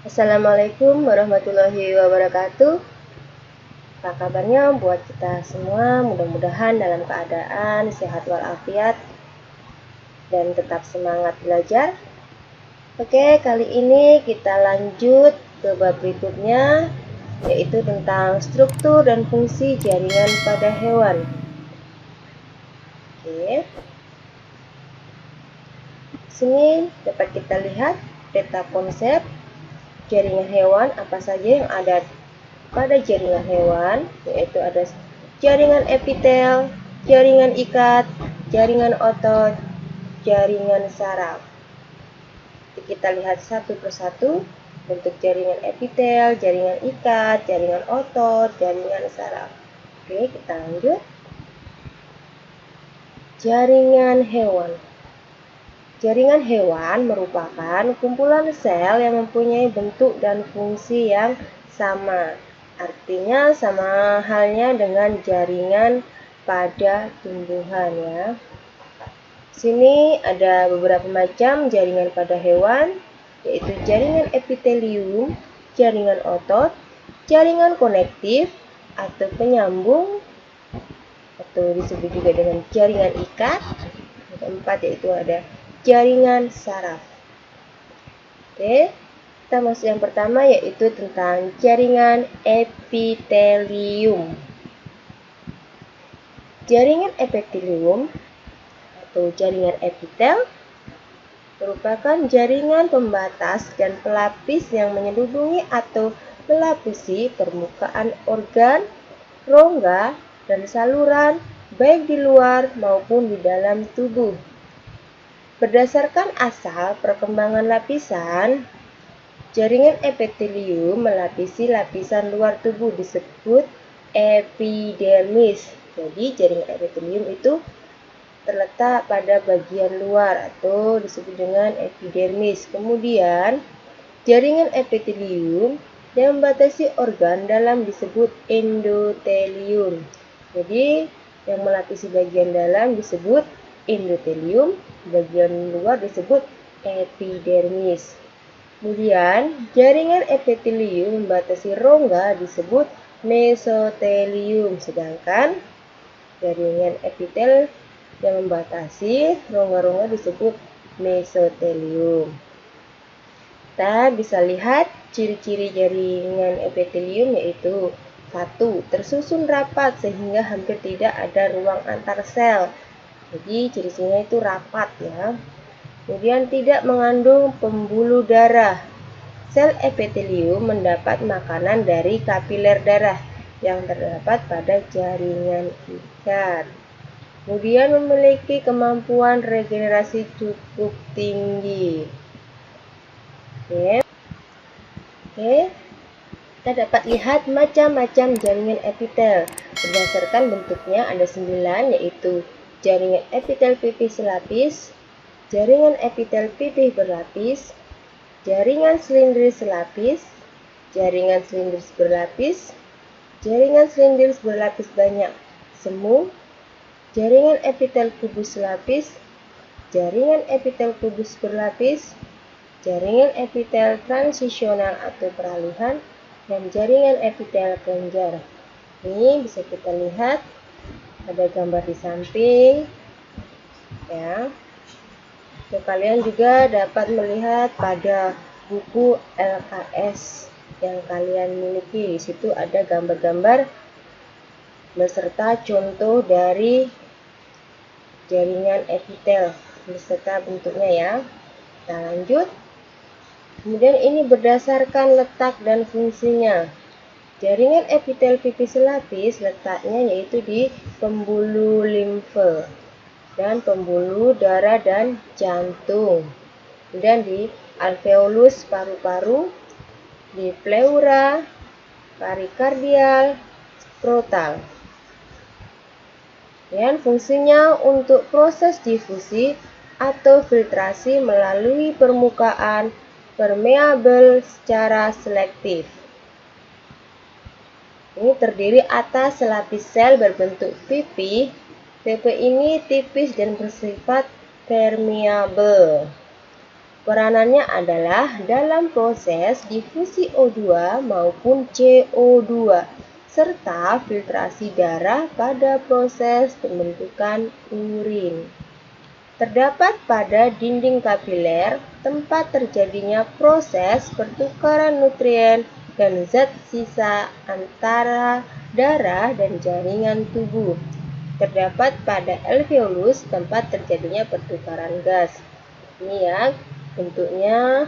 Assalamualaikum warahmatullahi wabarakatuh. Apa kabarnya buat kita semua? Mudah-mudahan dalam keadaan sehat walafiat dan tetap semangat belajar. Oke, kali ini kita lanjut ke bab berikutnya, yaitu tentang struktur dan fungsi jaringan pada hewan. Oke. Sini dapat kita lihat peta konsep jaringan hewan, apa saja yang ada pada jaringan hewan, yaitu ada jaringan epitel, jaringan ikat, jaringan otot, jaringan saraf. Kita lihat satu persatu bentuk jaringan epitel, jaringan ikat, jaringan otot, jaringan saraf. Oke, kita lanjut. Jaringan hewan. Jaringan hewan merupakan kumpulan sel yang mempunyai bentuk dan fungsi yang sama. Artinya sama halnya dengan jaringan pada tumbuhan ya. Sini ada beberapa macam jaringan pada hewan, yaitu jaringan epitelium, jaringan otot, jaringan konektif atau penyambung, atau disebut juga dengan jaringan ikat. Yang keempat yaitu ada jaringan saraf. Oke, kita masuk yang pertama, yaitu tentang jaringan epitelium. Jaringan epitelium atau jaringan epitel merupakan jaringan pembatas dan pelapis yang menyelubungi atau melapisi permukaan organ, rongga, dan saluran baik di luar maupun di dalam tubuh. Berdasarkan asal perkembangan lapisan, jaringan epitelium melapisi lapisan luar tubuh disebut epidermis. Jadi jaringan epitelium itu terletak pada bagian luar atau disebut dengan epidermis. Kemudian jaringan epitelium yang membatasi organ dalam disebut endotelium. Jadi yang melapisi bagian dalam disebut endotelium, bagian luar disebut epidermis. Kemudian jaringan epitelium membatasi rongga disebut mesotelium, sedangkan jaringan epitel yang membatasi rongga-rongga disebut mesotelium. Kita bisa lihat ciri-ciri jaringan epitelium, yaitu 1. Tersusun rapat sehingga hampir tidak ada ruang antar sel. Jadi ciri-cirinya itu rapat ya. Kemudian tidak mengandung pembuluh darah. Sel epitelium mendapat makanan dari kapiler darah yang terdapat pada jaringan ikat. Kemudian memiliki kemampuan regenerasi cukup tinggi. Oke. Kita dapat lihat macam-macam jaringan epitel. Berdasarkan bentuknya ada 9, yaitu jaringan epitel pipih selapis, jaringan epitel pipih berlapis, jaringan silindris selapis, jaringan silindris berlapis, jaringan silindris berlapis banyak semu, jaringan epitel kubus selapis, jaringan epitel kubus berlapis, jaringan epitel transisional atau peralihan, dan jaringan epitel kelenjar. Ini bisa kita lihat ada gambar di samping ya. Kalian juga dapat melihat pada buku LKS yang kalian miliki. Di situ ada gambar-gambar beserta contoh dari jaringan epitel beserta bentuknya ya. Kita lanjut. Kemudian ini berdasarkan letak dan fungsinya. Jaringan epitel pipih selapis letaknya yaitu di pembuluh limfe dan pembuluh darah dan jantung. Kemudian di alveolus paru-paru, di pleura, perikardial, skrotal. Dan fungsinya untuk proses difusi atau filtrasi melalui permukaan permeabel secara selektif. Ini terdiri atas selapis sel berbentuk pipih. Tipe ini tipis dan bersifat permeabel. Peranannya adalah dalam proses difusi O2 maupun CO2 serta filtrasi darah pada proses pembentukan urin. Terdapat pada dinding kapiler tempat terjadinya proses pertukaran nutrien dan zat sisa antara darah dan jaringan tubuh. Terdapat pada alveolus tempat terjadinya pertukaran gas. Ini ya bentuknya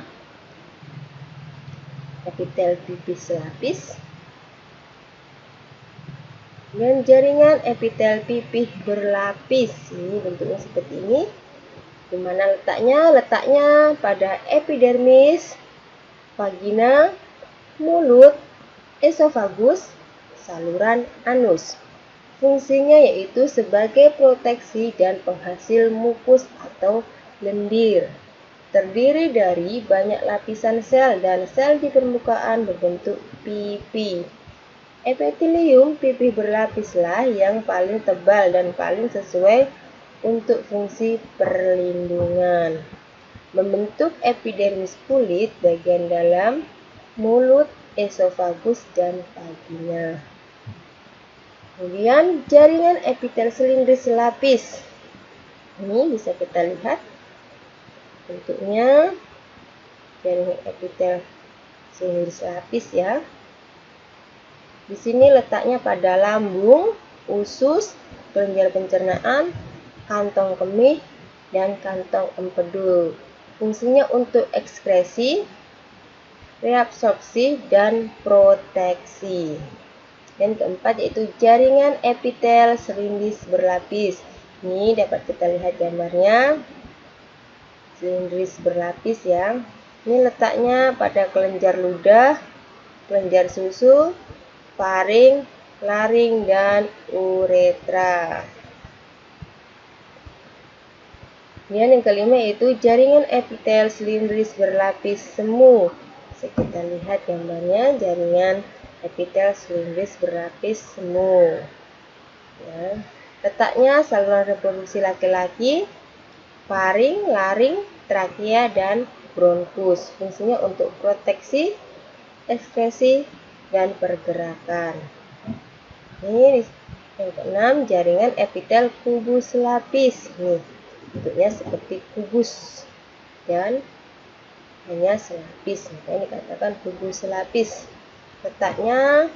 epitel pipih selapis dan jaringan epitel pipih berlapis. Ini bentuknya seperti ini. Di mana letaknya? Letaknya pada epidermis, vagina, mulut, esofagus, saluran anus. Fungsinya yaitu sebagai proteksi dan penghasil mukus atau lendir. Terdiri dari banyak lapisan sel dan sel di permukaan berbentuk pipi. Epitelium pipih berlapislah yang paling tebal dan paling sesuai untuk fungsi perlindungan. Membentuk epidermis kulit bagian dalam, mulut, esofagus, dan vagina. Kemudian jaringan epitel silindris selapis. Ini bisa kita lihat bentuknya jaringan epitel silindris selapis ya. Di sini letaknya pada lambung, usus, kelenjar pencernaan, kantong kemih, dan kantong empedu. Fungsinya untuk ekskresi, reabsorpsi, dan proteksi. Dan keempat yaitu jaringan epitel silindris berlapis. Ini dapat kita lihat gambarnya. Silindris berlapis ya. Ini letaknya pada kelenjar ludah, kelenjar susu, faring, laring, dan uretra. Kemudian yang kelima yaitu jaringan epitel silindris berlapis semu. Bisa kita lihat gambarnya jaringan epitel silindris berlapis semu. Ya. Letaknya saluran reproduksi laki-laki, faring, laring, trakea, dan bronkus. Fungsinya untuk proteksi, ekskresi, dan pergerakan. Ini yang keenam jaringan epitel kubus lapis. Nih. Bentuknya seperti kubus dan hanya selapis, makanya dikatakan kubus selapis. Letaknya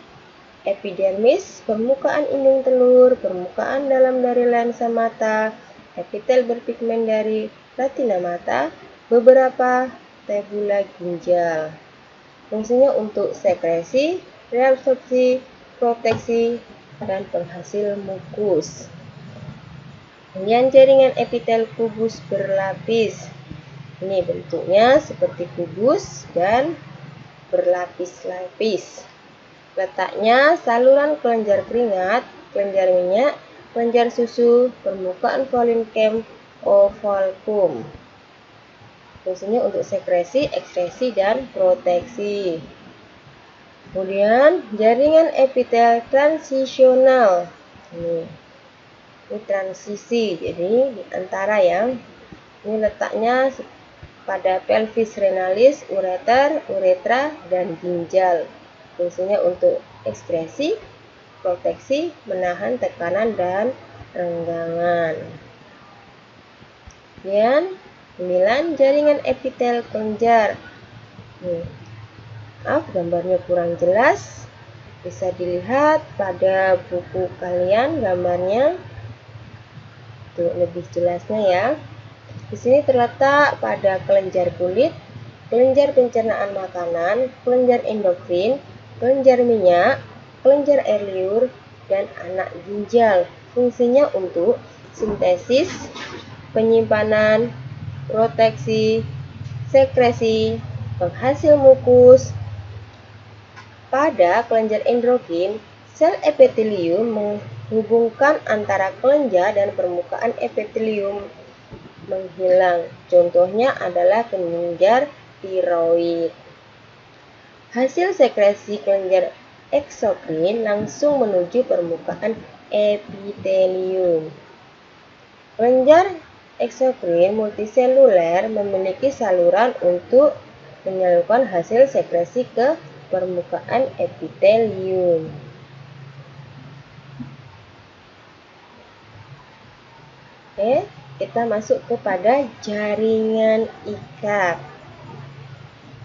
epidermis, permukaan indung telur, permukaan dalam dari lensa mata, epitel berpigmen dari retina mata, beberapa tabula ginjal. Fungsinya untuk sekresi, reabsorpsi, proteksi, dan penghasil mukus. Kemudian jaringan epitel kubus berlapis. Ini bentuknya seperti kubus dan berlapis-lapis. Letaknya saluran kelenjar keringat, kelenjar minyak, kelenjar susu, permukaan folincum ovalcum. Fungsinya untuk sekresi, ekskresi, dan proteksi. Kemudian jaringan epitel transisional. Ini transisi, jadi di antara ya. Ini letaknya pada pelvis renalis, ureter, uretra, dan ginjal. Fungsinya untuk ekskresi, proteksi, menahan tekanan dan renggangan. Kemudian 9 jaringan epitel kelenjar. Maaf, gambarnya kurang jelas. Bisa dilihat pada buku kalian gambarnya. Untuk lebih jelasnya ya. Di sini terletak pada kelenjar kulit, kelenjar pencernaan makanan, kelenjar endokrin, kelenjar minyak, kelenjar air liur, dan anak ginjal. Fungsinya untuk sintesis, penyimpanan, proteksi, sekresi, penghasil mukus. Pada kelenjar endokrin, sel epitelium menghubungkan antara kelenjar dan permukaan epitelium menghilang. Contohnya adalah kelenjar tiroid. Hasil sekresi kelenjar eksokrin langsung menuju permukaan epitelium. Kelenjar Eksokrin multiseluler memiliki saluran untuk menyalurkan hasil sekresi ke permukaan epitelium. Oke, kita masuk kepada jaringan ikat.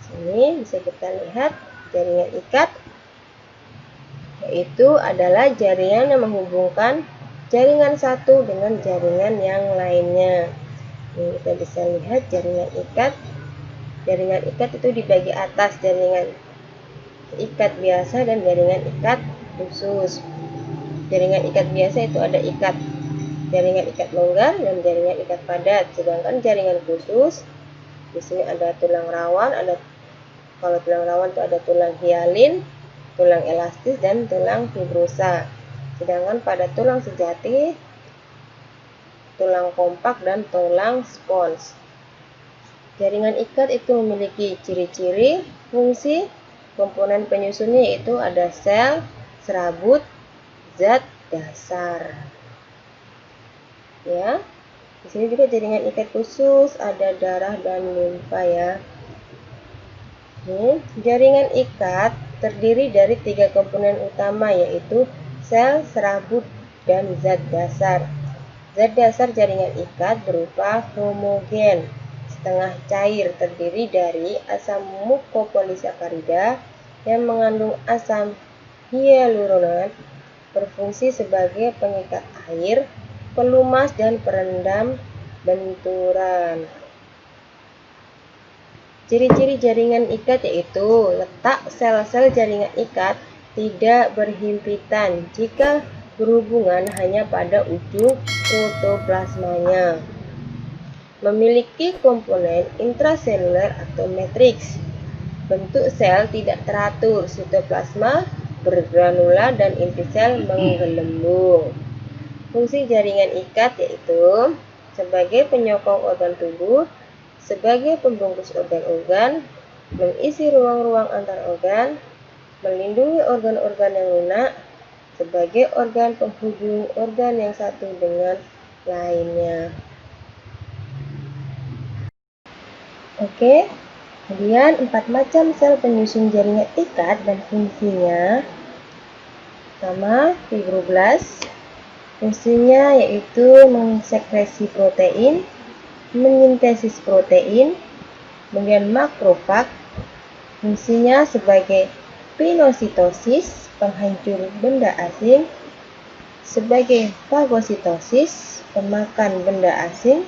Sini bisa kita lihat jaringan ikat, yaitu adalah jaringan yang menghubungkan jaringan satu dengan jaringan yang lainnya. Ini kita bisa lihat jaringan ikat. Jaringan ikat itu dibagi atas jaringan ikat biasa dan jaringan ikat khusus. Jaringan ikat biasa itu ada jaringan ikat longgar dan jaringan ikat padat. Sedangkan jaringan khusus di sini ada tulang rawan, kalau tulang rawan itu ada tulang hialin, tulang elastis dan tulang fibrosa. Sedangkan pada tulang sejati, tulang kompak dan tulang spons. Jaringan ikat itu memiliki ciri-ciri, fungsi, komponen penyusunnya yaitu ada sel, serabut, zat dasar. Ya, di sini juga jaringan ikat khusus, ada darah dan limfa ya. Jaringan ikat terdiri dari 3 komponen utama yaitu sel, serabut, dan zat dasar. Zat dasar jaringan ikat berupa homogen setengah cair terdiri dari asam mukopolisakarida yang mengandung asam hyaluronat, berfungsi sebagai pengikat air, pelumas, dan perendam benturan. Ciri-ciri jaringan ikat yaitu letak sel-sel jaringan ikat tidak berhimpitan jika berhubungan hanya pada ujung protoplasmanya. Memiliki komponen intraseluler atau matriks. Bentuk sel tidak teratur, sitoplasma bergranula dan inti sel menggelembung. Fungsi jaringan ikat yaitu sebagai penyokong organ tubuh, sebagai pembungkus organ-organ, mengisi ruang-ruang antar organ, melindungi organ-organ yang lunak, sebagai organ penghubung organ yang satu dengan lainnya. Oke, kemudian 4 macam sel penyusun jaringan ikat dan fungsinya. Pertama, fibroblast. Fungsinya yaitu mensekresi protein, menintesis protein. Kemudian makrofag, fungsinya sebagai pinositosis, penghancur benda asing. Sebagai fagositosis, pemakan benda asing.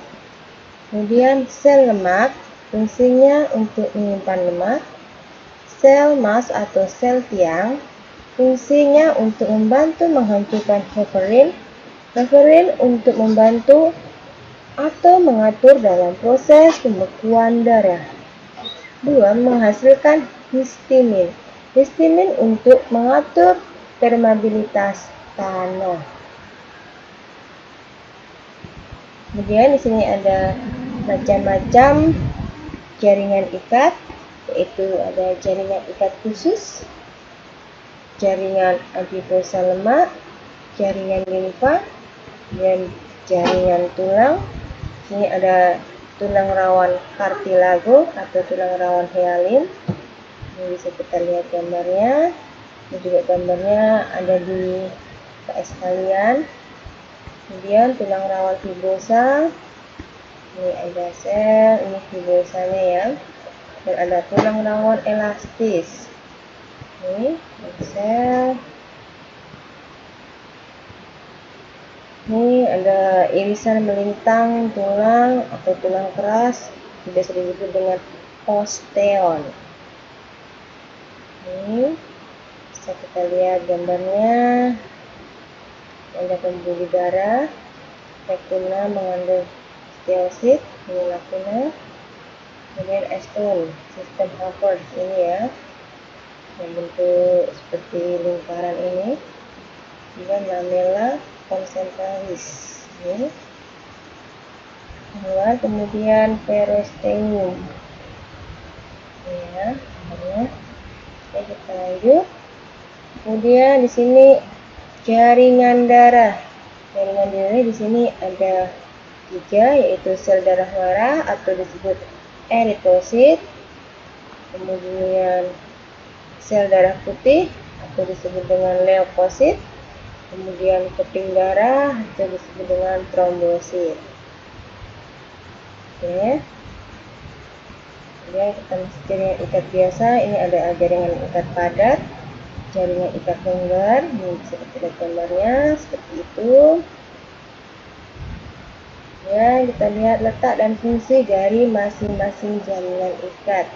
Kemudian sel lemak, fungsinya untuk menyimpan lemak. Sel mas atau sel tiang, fungsinya untuk membantu menghancurkan heparin. Heparin untuk membantu atau mengatur dalam proses pembekuan darah. 2. Menghasilkan histamin. Histamin untuk mengatur permeabilitas tanah. Kemudian di sini ada macam-macam jaringan ikat, yaitu ada jaringan ikat khusus, jaringan adiposa lemak, jaringan limfa, dan jaringan tulang. Ini ada tulang rawan kartilago atau tulang rawan hialin. Ini bisa kita lihat gambarnya. Ini juga gambarnya ada di PS kalian. Kemudian tulang rawan fibrosa. Ini ada sel, ini fibrosanya ya. Dan ada tulang rawan elastis. Ini sel. Ini ada irisan melintang tulang atau tulang keras, biasa disebut dengan osteon. Ini bisa kita lihat gambarnya. Ada pembuluh darah, lacuna mengandung osteosit, ini lacuna. Kemudian estun, sistem Hayward ini ya, yang bentuk seperti lingkaran ini. Juga lamella konsentralis ini. Kemudian periosteum ya, oke, kita lanjut. Kemudian di sini jaringan darah. Jaringan darah di sini ada 3 yaitu sel darah merah atau disebut eritrosit. Kemudian sel darah putih atau disebut dengan leukosit. Kemudian keping darah atau disebut dengan trombosit. Oke. Kemudian kita masuk jaringan ikat biasa. Ini ada jaringan ikat padat, jaringan ikat longgar. Ini bisa kita lihat gambarnya seperti itu. Ya, kita lihat letak dan fungsi dari masing-masing jaringan ikat.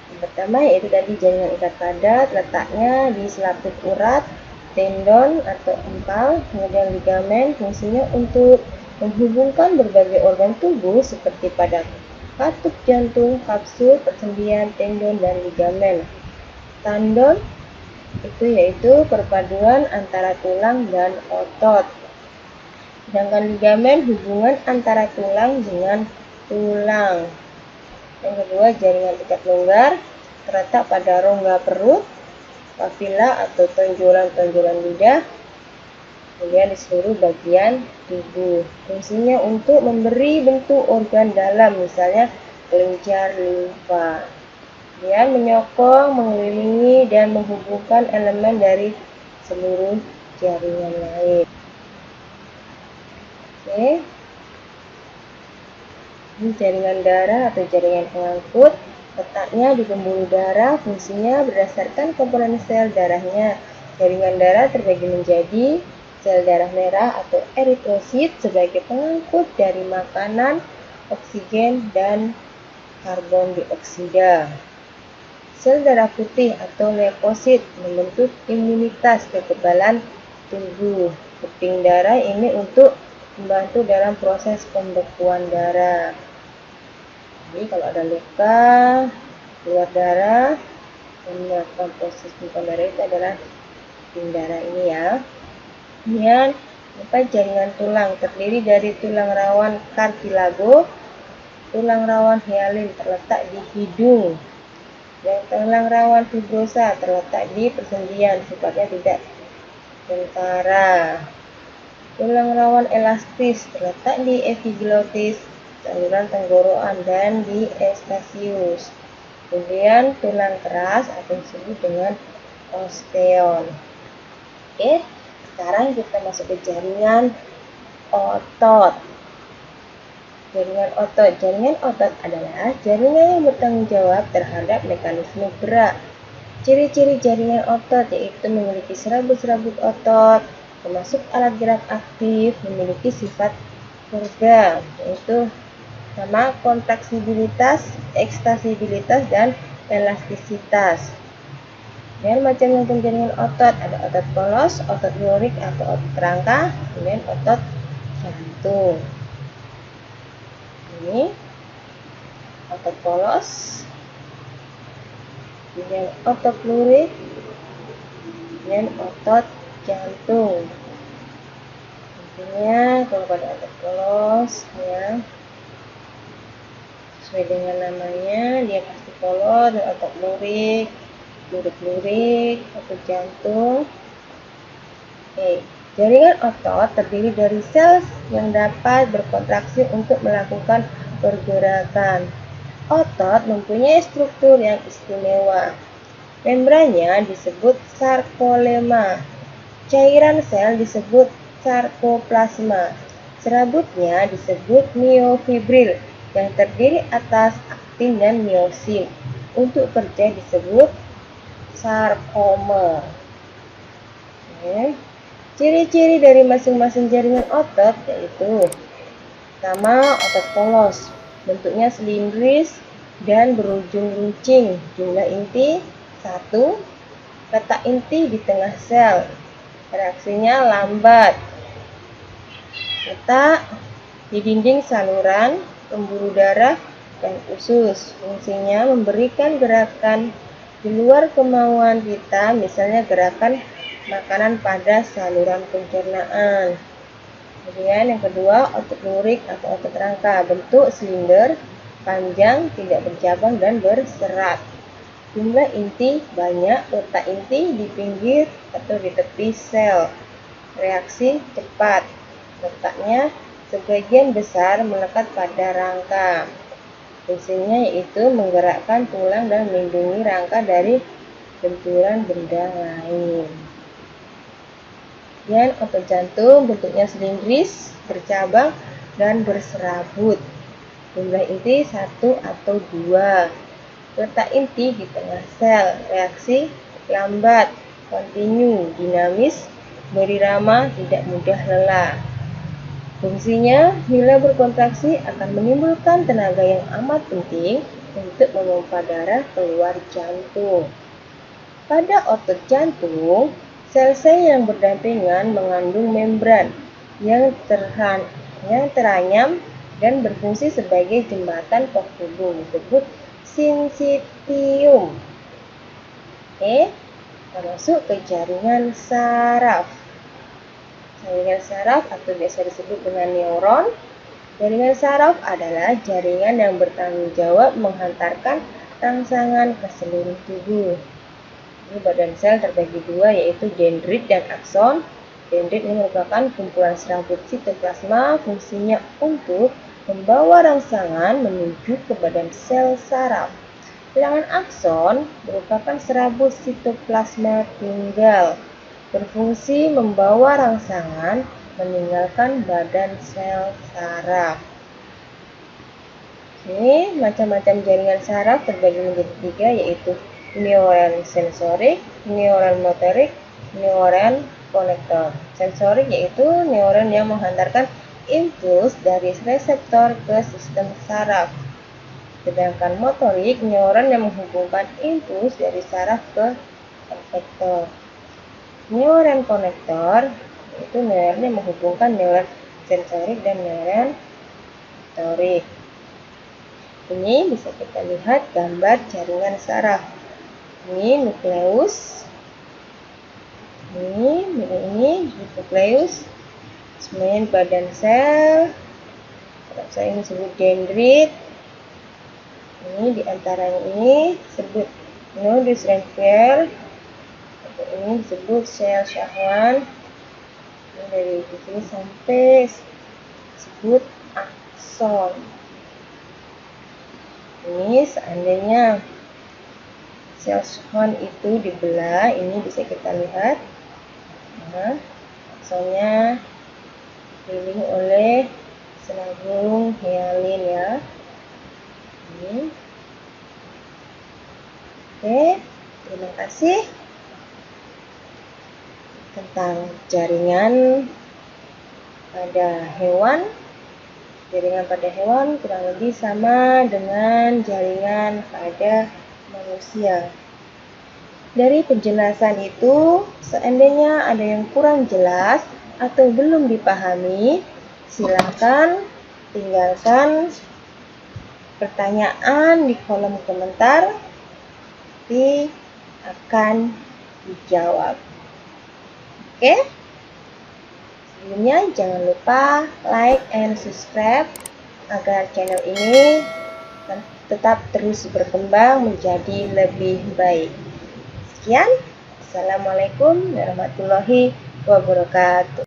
Yang pertama yaitu tadi jaringan ikat padat, letaknya di selaput urat, tendon atau empal, kemudian ligamen, fungsinya untuk menghubungkan berbagai organ tubuh seperti pada katup jantung, kapsul, persendian, tendon, dan ligamen. Tendon itu yaitu perpaduan antara tulang dan otot. Sedangkan ligamen hubungan antara tulang dengan tulang. Yang kedua, jaringan ikat longgar terletak pada rongga perut, papila atau tonjolan-tonjolan lidah, kemudian di seluruh bagian tubuh. Fungsinya untuk memberi bentuk organ dalam, misalnya kelenjar limfa. Kemudian menyokong, mengelilingi, dan menghubungkan elemen dari seluruh jaringan lain. Oke. Ini jaringan darah atau jaringan pengangkut. Letaknya di pembuluh darah, fungsinya berdasarkan komponen sel darahnya. Jaringan darah terbagi menjadi sel darah merah atau eritrosit sebagai pengangkut dari makanan, oksigen, dan karbon dioksida. Sel darah putih atau leukosit membentuk imunitas kekebalan tubuh. Keping darah ini untuk membantu dalam proses pembekuan darah. Jadi kalau ada luka, keluar darah, dan melakukan proses pembekuan darah itu adalah keping darah ini ya. Kemudian jaringan tulang terdiri dari tulang rawan kartilago, tulang rawan hialin terletak di hidung, dan tulang rawan fibrosa terletak di persendian, sifatnya tidak kentara. Tulang rawan elastis terletak di epiglotis, saluran tenggorokan, dan di estasius. Kemudian tulang keras atau disebut dengan osteon. Oke, sekarang kita masuk ke jaringan otot. Jaringan otot adalah jaringan yang bertanggung jawab terhadap mekanisme gerak. Ciri-ciri jaringan otot yaitu memiliki serabut-serabut otot, termasuk alat gerak aktif, memiliki sifat kerja, yaitu sama kontraksibilitas, ekstasibilitas, dan elastisitas. Dan macam-macam jaringan otot, ada otot polos, otot lurik atau otot rangka, kemudian otot jantung. Ini otot polos, kemudian otot lurik, dan otot jantung. Intinya kalau pada otot polos ya, sesuai dengan namanya dia pasti polos, dan otot lurik, otot jantung. Oke, jaringan otot terdiri dari sel yang dapat berkontraksi untuk melakukan pergerakan. Otot mempunyai struktur yang istimewa. Membrannya disebut sarkolema. Cairan sel disebut sarkoplasma. Serabutnya disebut miofibril yang terdiri atas aktin dan miosin. Untuk kerja disebut sarkoma. Ciri-ciri dari masing-masing jaringan otot yaitu pertama, otot polos. Bentuknya silindris dan berujung runcing. Jumlah inti 1. Letak inti di tengah sel. Reaksinya lambat. Letak di dinding saluran, pembuluh darah, dan usus. Fungsinya memberikan gerakan di luar kemauan kita, misalnya gerakan makanan pada saluran pencernaan. Kemudian yang kedua, otot lurik atau otot rangka. Bentuk silinder, panjang, tidak bercabang, dan berserat. Jumlah inti banyak, letak inti di pinggir atau di tepi sel. Reaksi cepat, letaknya sebagian besar melekat pada rangka. Fungsinya yaitu menggerakkan tulang dan melindungi rangka dari benturan benda lain. Dan otot jantung bentuknya silindris, bercabang, dan berserabut. Jumlah inti 1 atau 2. Letak inti di tengah sel. Reaksi lambat, kontinu, dinamis, berirama, tidak mudah lelah. Fungsinya, bila berkontraksi akan menimbulkan tenaga yang amat penting untuk memompa darah keluar jantung. Pada otot jantung, sel-sel yang berdampingan mengandung membran yang teranyam dan berfungsi sebagai jembatan penghubung, disebut sinsitium. Oke, kita masuk ke jaringan saraf. Jaringan saraf atau biasa disebut dengan neuron. Jaringan saraf adalah jaringan yang bertanggung jawab menghantarkan rangsangan ke seluruh tubuh. Ini badan sel terbagi dua, yaitu dendrit dan akson. Dendrit ini merupakan kumpulan serabut sitoplasma, fungsinya untuk membawa rangsangan menuju ke badan sel saraf. Sedangkan akson merupakan serabut sitoplasma tunggal, berfungsi membawa rangsangan meninggalkan badan sel saraf. Ini macam-macam jaringan saraf terbagi menjadi 3, yaitu neuron sensorik, neuron motorik, neuron konektor. Sensorik yaitu neuron yang menghantarkan impuls dari reseptor ke sistem saraf. Sedangkan motorik, neuron yang menghubungkan impuls dari saraf ke efektor. Neuron konektor itu neuron yang menghubungkan neuron sensorik dan neuron motorik. Ini bisa kita lihat gambar jaringan saraf. Ini nukleus. Ini nukleus. Semuanya badan sel. Saya ini disebut dendrit. Ini diantaranya ini disebut nodus Rentgen. Ini disebut sel Schwann. Ini dari sini sampai disebut akson. Ini seandainya sel Schwann itu dibelah, ini bisa kita lihat. Nah, aksonnya dikelilingi oleh selambung hialin ya. Ini. Oke, terima kasih tentang jaringan pada hewan. Jaringan pada hewan kurang lebih sama dengan jaringan pada manusia. Dari penjelasan itu, seandainya ada yang kurang jelas atau belum dipahami, silakan tinggalkan pertanyaan di kolom komentar. Nanti akan dijawab. Oke? Sebelumnya jangan lupa like and subscribe agar channel ini tetap terus berkembang menjadi lebih baik. Sekian, Assalamualaikum warahmatullahi wabarakatuh.